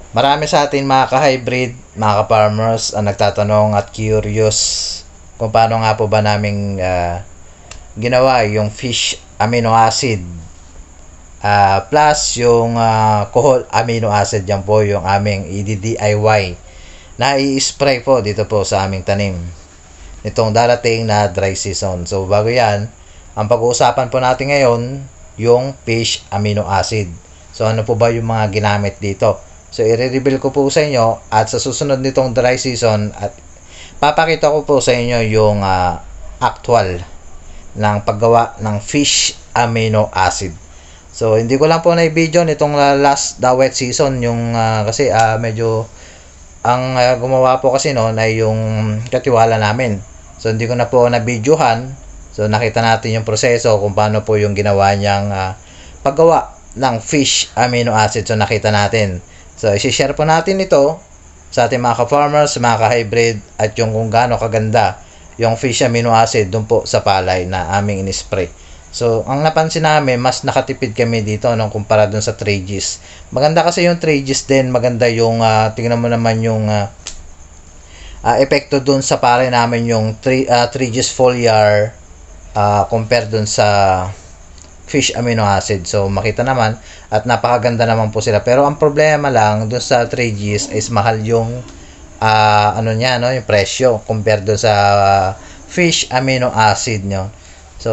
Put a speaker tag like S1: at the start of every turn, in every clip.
S1: Marami sa atin mga ka-hybrid, mga ka-farmers ang nagtatanong at curious kung paano nga po ba naming ginawa yung fish amino acid plus yung kohol amino acid. Yan po yung aming i-DIY na i-spray po dito po sa aming tanim nitong darating na dry season. So bago yan, ang pag-uusapan po natin ngayon yung fish amino acid. So ano po ba yung mga ginamit dito? So i-reveal ko po sa inyo at sa susunod nitong dry season at papakita ko po sa inyo yung actual ng paggawa ng fish amino acid. So hindi ko lang po na-video nitong last wet season yung kasi medyo ang gumawa po kasi noon ay yung katiwala namin. So hindi ko na po na-videohan. So nakita natin yung proseso kung paano po yung ginawa niyang paggawa ng fish amino acid. So nakita natin. So, isi-share po natin ito sa ating mga ka-farmers, mga ka-hybrid, at yung kung gaano kaganda yung fish amino acid dun po sa palay na aming in-spray. So, ang napansin namin, mas nakatipid kami dito nung kumpara dun sa 3Gs. Maganda kasi yung 3Gs din, maganda yung, tingnan mo naman yung epekto dun sa palay namin yung 3Gs foliar compare dun sa fish amino acid. So makita naman at napakaganda naman po sila. Pero ang problema lang doon sa 3Gs is mahal yung ano niya, no, yung presyo compared doon sa fish amino acid nyo. So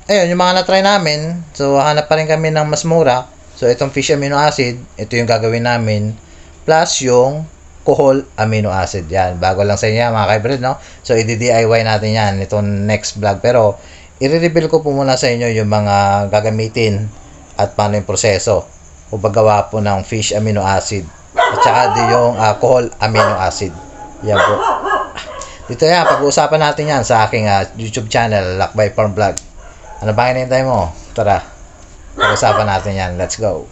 S1: ayun, yung mga na-try namin. So hanap pa rin kami ng mas mura. So itong fish amino acid, ito yung gagawin namin plus yung kohol amino acid. Yan, bago lang sa inyo mga ka-hybrid, no? So i-DIY natin yan itong next vlog. Pero i-reveal ko po muna sa inyo yung mga gagamitin at paano yung proseso o paggawa po ng fish amino acid at saka yung kohol amino acid. Yan po. Dito yan, pag-uusapan natin yan sa aking YouTube channel, Lakbay Farm Vlog. Ano ba hinihintay mo? Tara, pag-uusapan natin yan. Let's go.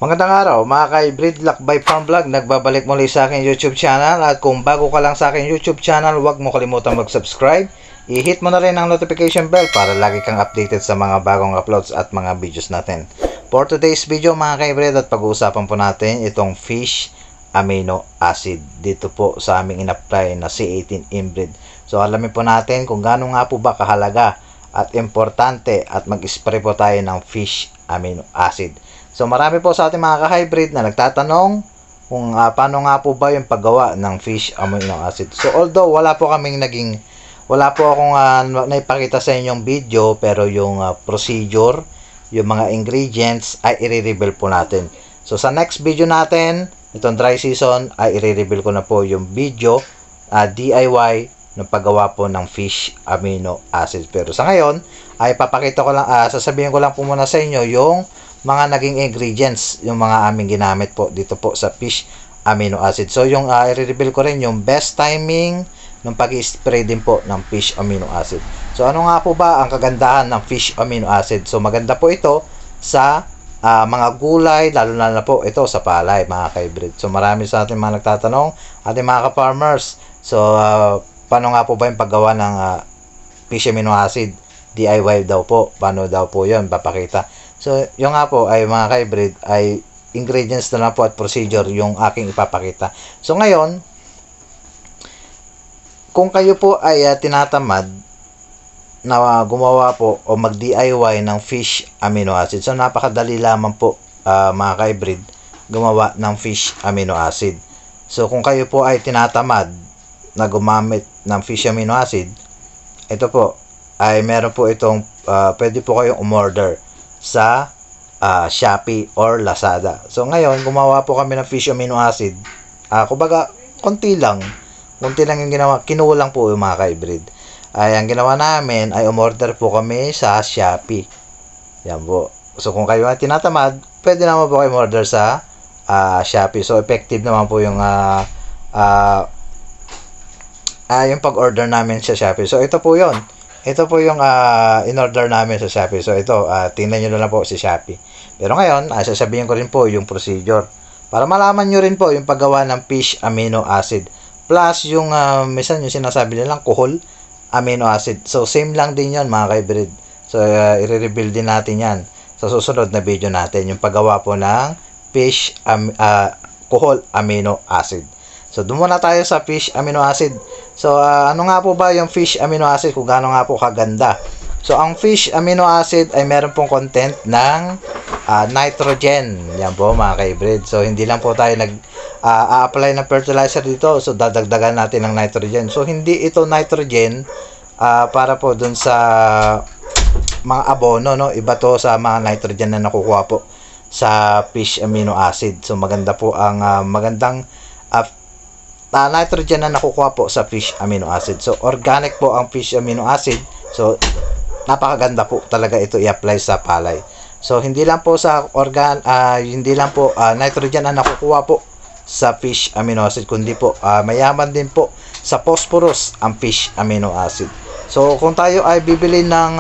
S1: Magandang araw mga ka-hybrid, Lakbay Farm Vlog. Nagbabalik muli sa aking YouTube channel. At kung bago ka lang sa aking YouTube channel, huwag mo kalimutan mag-subscribe. I-hit mo na rin ang notification bell para lagi kang updated sa mga bagong uploads at mga videos natin. For today's video mga ka-hybrid, at pag-uusapan po natin itong fish amino acid dito po sa aming in-apply na C18 inbreed. So alamin po natin kung gaano nga po ba kahalaga at importante at mag-spray po tayo ng fish amino acid. So marami po sa ating mga ka-hybrid na nagtatanong kung paano nga po ba yung paggawa ng fish amino acid. So although wala po akong naipakita sa inyong video, pero yung procedure, yung mga ingredients ay i-reveal po natin. So sa next video natin, itong dry season, ay i-reveal ko na po yung video DIY ng paggawa po ng fish amino acid. Pero sa ngayon ay papakita ko lang, sasabihin ko lang po muna sa inyo yung mga naging ingredients, yung mga aming ginamit po dito po sa fish amino acid. So yung i-reveal ko rin yung best timing ng pag-spray din po ng fish amino acid. So ano nga po ba ang kagandahan ng fish amino acid? So maganda po ito sa mga gulay, lalo na po ito sa palay mga ka-hybrid. So marami sa ating mga nagtatanong, ating mga ka-farmers, so paano nga po ba yung paggawa ng fish amino acid? DIY daw po. Paano daw po yun? Papakita. So, yung nga po ay mga ka-hybrid ay ingredients na lang po at procedure yung aking ipapakita. So, ngayon, kung kayo po ay tinatamad na gumawa po o mag-DIY ng fish amino acid, so napakadali lamang po mga ka-hybrid gumawa ng fish amino acid. So, kung kayo po ay tinatamad na gumamit ng fish amino acid, ito po ay meron po itong pwede po kayong umorder sa Shopee or Lazada. So ngayon, gumawa po kami ng fish amino acid. Kumbaga, konti lang yung ginawa. Kinulang po yung mga ka-hybrid. Ang ginawa namin ay umorder po kami sa Shopee. Yan po. So kung kayo ay tinatamad, pwede naman po kayo umorder sa Shopee. So effective naman po yung yung pag-order namin sa Shopee. So ito po yon. Ito po yung in-order namin sa Shopee. So ito, tingnan nyo na lang po si Shopee. Pero ngayon, sasabihin ko rin po yung procedure Para malaman nyo rin po yung paggawa ng fish amino acid. Plus yung minsan yung sinasabi nilang kuhol amino acid. So same lang din yon mga ka-hybrid. So i-reveal din natin yan sa susunod na video natin. Yung paggawa po ng fish kuhol amino acid. So doon muna tayo sa fish amino acid. So ano nga po ba yung fish amino acid, kung gaano nga po kaganda? So ang fish amino acid ay meron pong content ng nitrogen. Yan po mga ka-hybrid. So hindi lang po tayo apply ng fertilizer dito. So dadagdagan natin ng nitrogen. So hindi ito nitrogen para po dun sa mga abono, no? Iba to sa mga nitrogen na nakukuha po sa fish amino acid. So maganda po ang magandang nitrogen na nakukuha po sa fish amino acid. So organic po ang fish amino acid. So napakaganda po talaga ito i-apply sa palay. So hindi lang po sa hindi lang po nitrogen na nakukuha po sa fish amino acid, kundi po mayaman din po sa phosphorus ang fish amino acid. So kung tayo ay bibili ng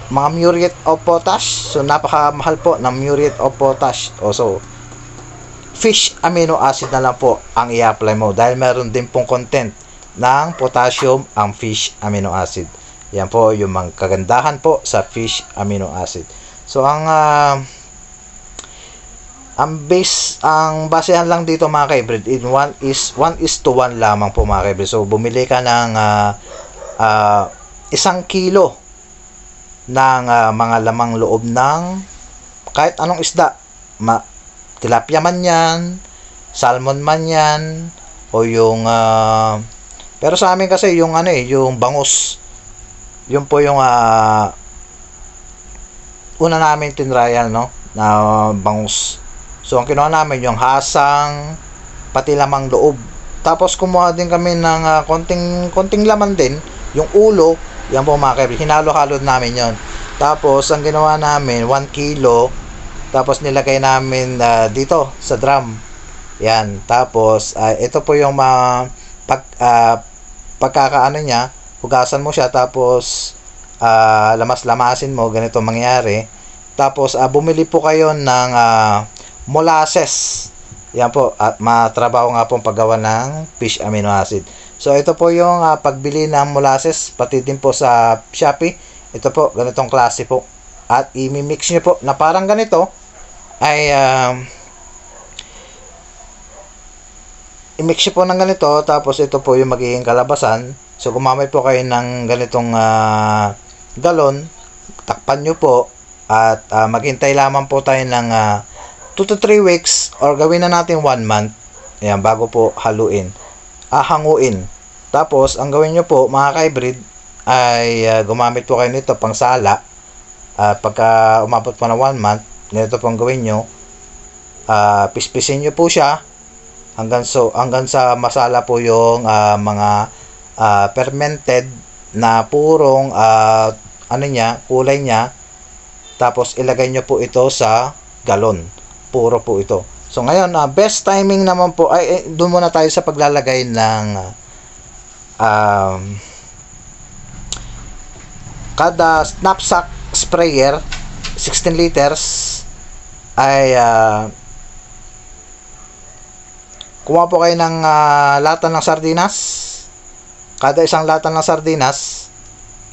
S1: mga muriate of potash, so napakamahal po ng muriate of potash. So fish amino acid na lang po ang i-apply mo dahil meron din pong content ng potassium ang fish amino acid. Yan po yung mga kagandahan po sa fish amino acid. So ang basehan lang dito mga ka-hybrid, 1:1 lamang po mga ka-hybrid. So bumili ka ng 1 kilo ng mga lamang loob ng kahit anong isda, tilapia man yan, salmon man yan, o yung pero sa amin kasi yung yung bangus, yun po yung una namin tinrayan, no, na bangus. So ang kinuha namin yung hasang pati lamang loob. Tapos kumuha din kami ng konting laman din, yung ulo. Yan po mga ka-hybrid, hinalo-halo namin yon. Tapos ang ginawa namin 1 kilo, tapos nilagay namin dito sa drum. Yan. Tapos ito po yung pagkakaano niya, hugasan mo siya, tapos lamas-lamasin mo, ganito mangyari. Tapos bumili po kayo ng molasses. Yan po, at matrabaho nga pong paggawa ng fish amino acid. So ito po yung pagbili ng molasses, pati din po sa Shopee. Ito po, ganitong klase po. At i-mix nyo po na parang ganito ay i-mix nyo po ng ganito. Tapos ito po yung magiging kalabasan. So gumamit po kayo ng ganitong galon, takpan nyo po, at maghintay lamang po tayo ng 2 to 3 weeks, or gawin na natin 1 month. Ayan, bago po hanguin. Tapos ang gawin nyo po mga ka-hybrid ay gumamit po kayo nito pang sala. Pagka umabot po ng 1 month, ganito po ang gawin nyo. Pispisin nyo po siya hanggang sa masala po yung mga fermented na purong kulay niya. Tapos ilagay nyo po ito sa galon. Puro po ito. So ngayon, best timing naman po ay doon muna tayo sa paglalagay ng kada knapsack sprayer 16 liters ay kumuha po kayo ng lata ng sardinas. Kada isang lata ng sardinas,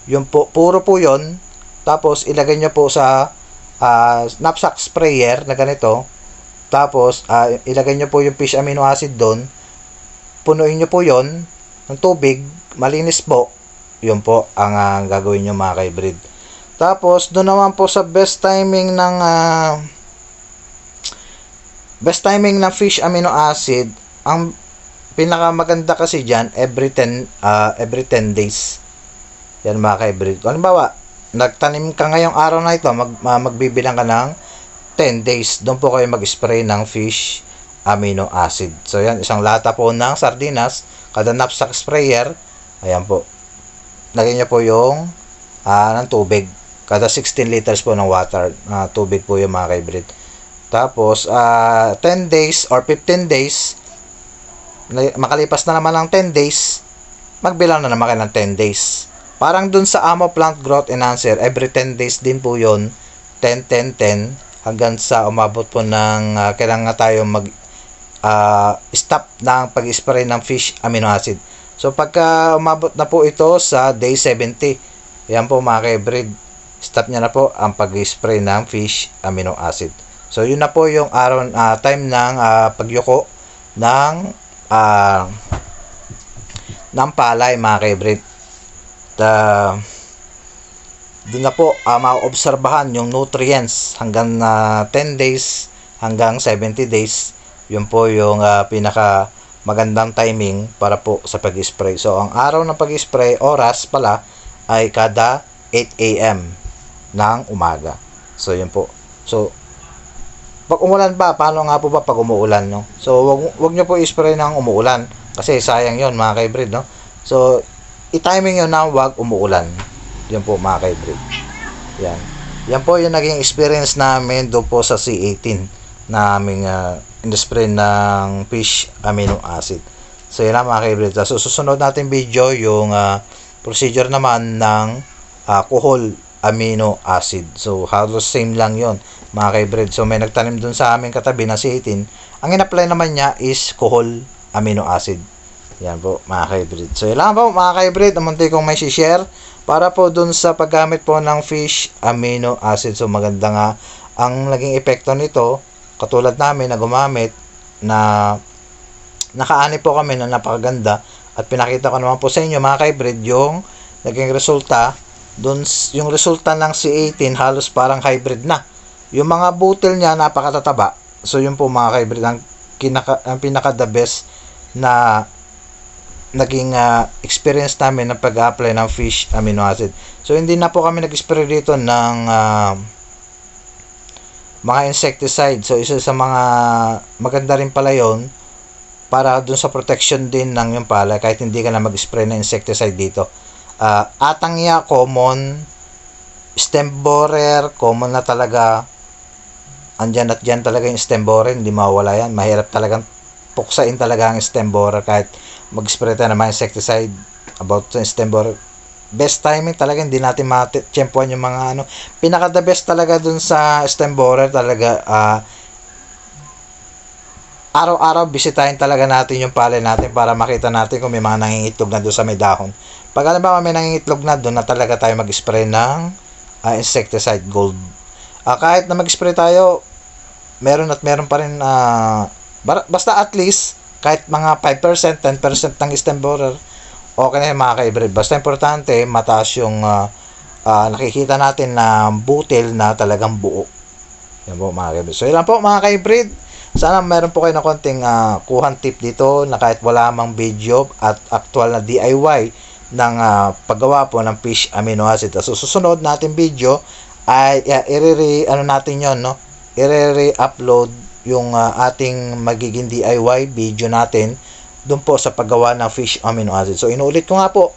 S1: yun po, puro po yun. Tapos ilagay nyo po sa knapsack sprayer na ganito. Tapos ilagay nyo po yung fish amino acid doon. Punuin nyo po yon ng tubig, malinis po. Yun po ang gagawin nyo mga ka-hybrid. Tapos doon naman po sa best timing ng fish amino acid, ang pinakamaganda kasi dyan every 10 days. Yan mga ka-hybrid. Kung halimbawa nagtanim ka ngayong araw na ito, magbibilang ka ng 10 days. Doon po kayo mag-spray ng fish amino acid. So yan, isang lata po ng sardinas, kada knapsack sprayer, ayan po, lagyan nyo po yung ng tubig. Kada 16 liters po ng water, tubig po yung mga ka-hybrid. Tapos 10 days or 15 days, makalipas na naman ng 10 days, magbilang na naman kayo ng 10 days. Parang dun sa Amo Plant Growth Enhancer, every 10 days din po yun, 10, 10, 10. hanggang sa umabot po ng kailangan tayo mag stop ng pag-spray ng fish amino acid. So pagka umabot na po ito sa day 70, yan po mga ka-hybrid, stop niya na po ang pag-spray ng fish amino acid. So yun na po yung araw time ng pagyuko ng palay mga ka-hybrid. Doon na po maobserbahan yung nutrients hanggang 10 days hanggang 70 days. Yun po yung pinaka magandang timing para po sa pag-spray. So ang araw ng pag-spray, oras pala ay kada 8 AM ng umaga. So yun po. So pag umulan ba, paano nga po ba pag umuulan, no? So wag niyo po i-spray ng umuulan kasi sayang yun mga ka-hybrid, no? So i-timing yun na wag umuulan. Yan po mga ka-hybrid. Yan po yung naging experience namin doon po sa C18 na aming in-spray ng fish amino acid. So yun lang mga ka-hybrid. So susunod natin video yung procedure naman ng kuhol amino acid. So halos same lang yon mga ka-hybrid. So may nagtanim dun sa aming katabi na C18. Ang in-apply naman niya is kuhol amino acid. Yan po mga ka-hybrid. So yun lang po mga ka-hybrid. Namunti kong may share para po dun sa paggamit po ng fish amino acid. So maganda nga ang naging epekto nito. Katulad namin na gumamit na nakaani po kami na napakaganda at pinakita ko naman po sa inyo mga ka-hybrid yung naging resulta dun, yung resulta ng C18 halos parang hybrid na. Yung mga butil niya napakatataba. So yun po mga ka-hybrid ang pinaka the best na naging experience namin na pag-apply ng fish amino acid. So hindi na po kami nag-spray dito ng mga insecticide. So isa sa mga maganda rin pala yon para dun sa protection din ng yung pala kahit hindi ka na mag-spray ng insecticide dito. Atangya common, stem borer common na talaga. Andyan at dyan talaga yung stem borer, hindi mawala yan. Mahirap talagang puksain talaga ang stem borer kahit mag-spray tayo ng mga insecticide about sa stem borer. Best timing talaga, hindi natin matiyempuan yung mga pinaka the best talaga dun sa stem borer talaga. Araw-araw bisitahin talaga natin yung palay natin para makita natin kung may mga nangingitlog na doon sa may dahon. Pag alam ba may nangingitlog na doon na talaga tayo mag-spray ng insecticide gold. Kahit na mag-spray tayo, meron pa rin basta at least kahit mga 5%, 10% ng stem borer, okay na yung mga ka-hybrid. Basta importante, mataas yung nakikita natin na butil na talagang buo. Yan po mga ka-hybrid. So yun lang po mga ka-hybrid. Sana meron po kayo na konting kuhan tip dito na kahit wala mang video at actual na DIY ng paggawa po ng fish amino acid. So susunod natin video ay natin yon, no? I-re-upload yung ating magiging DIY video natin doon po sa paggawa ng fish amino acid. So inuulit ko nga po.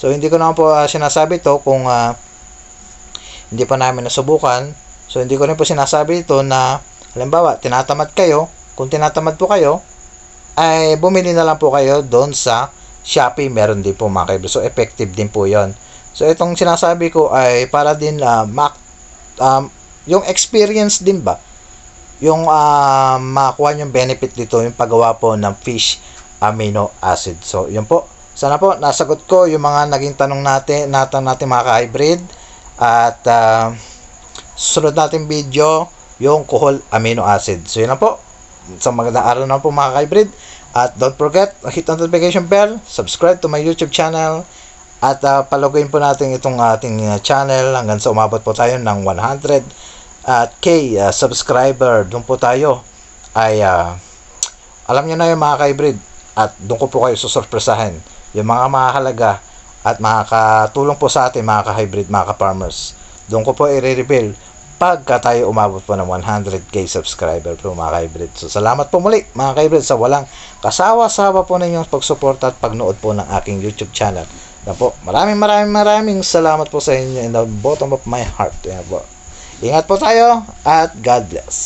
S1: So hindi ko naman po sinasabi to kung hindi pa namin nasubukan. So hindi ko rin po sinasabi ito na halimbawa tinatamad kayo. Kung tinatamad po kayo ay bumili na lang po kayo doon sa Shopee. Meron din po mga ka-hybrid. So effective din po yon. So itong sinasabi ko ay para din yung experience din ba, yung makuha yung benefit dito yung paggawa po ng fish amino acid. So yun po, sana po nasagot ko yung mga naging tanong natin mga ka-hybrid. At susunod natin video yung kuhol amino acid. So yun lang po, sa magandang araw na po mga ka-hybrid. At don't forget, hit the notification bell, subscribe to my YouTube channel, at paluguin po natin itong ating channel hanggang sa umabot po tayo ng 100K subscriber. Doon po tayo ay alam nyo na yung mga ka-hybrid, at doon ko po kayo susurpresahin yung mga mahalaga at makakatulong po sa atin mga ka-hybrid, mga ka-farmers. Doon ko po i-reveal pagka tayo umabot po ng 100K subscriber po mga ka-hybrid. So salamat po muli mga ka-hybrid sa walang kasawa-sawa po ninyong pagsuporta at pagnood po ng aking YouTube channel. Na po, maraming salamat po sa inyo in the bottom of my heart. Yan po. Ingat po tayo at God bless.